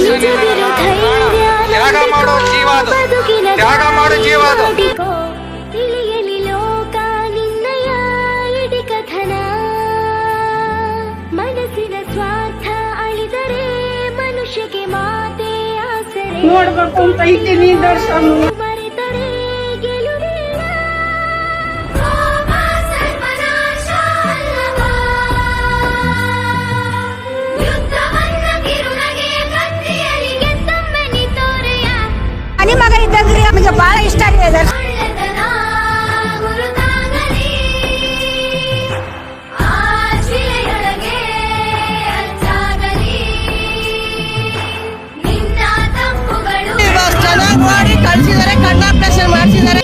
ಯಶಸ್ಸು ನಿನ್ನದು. ತ್ಯಾಗ ಮಾಡೋ ಜೀವ ಅದು, ತ್ಯಾಗ ಮಾಡೋ ಜೀವ ಅದು. ತಿಳಿಯಲಿ ಲೋಕ ನಿನ್ನಯ ಇಡಿ ಕಥನ, ಮನಸ್ಸಿನ ಸ್ವಾರ್ಥ ಅಳಿದರೆ ಮನುಷ್ಯಗೆ ಮಾತೆ ಆಸರೆ. ನೋಡ್ಬೇಕು ಅಂತ ಇದ್ದೀನಿ ದರ್ಶನ. ಮರೆತರೆ ಗೆಲುವಿಲ್ಲ. ಸರ್ವನಾಶ ಅಲ್ಲವಾ, ಯುದ್ಧವನ್ನ ಕಿರುನಗೆ ಕತ್ತಿಯಲಿ ಗೆದ್ದೊಮ್ಮೆ ತೋರೆಯ. ಮನೆ ಮಗ ಇದ್ದಂಗ್ರಿ ನಮಗೆ ಬಹಳ ಇಷ್ಟ ಆಗಿದೆ ದರ್ಶನ. ಒಳ್ಳೆತನ ಗುರುತಾಗಲಿ, ಆ ಶಿಲೆಯೊಳಗೆ ಅಚ್ಚಾಗಲಿ ನಿನ್ನ ತಪ್ಪುಗಳು. ಚೆನ್ನಾಗಿ ಮಾಡಿ ಕಳ್ಸಿದ್ದಾರೆ, ಕಣ್ಣಾಪರೇಷನ್ ಮಾಡಿಸಿದ್ದಾರೆ.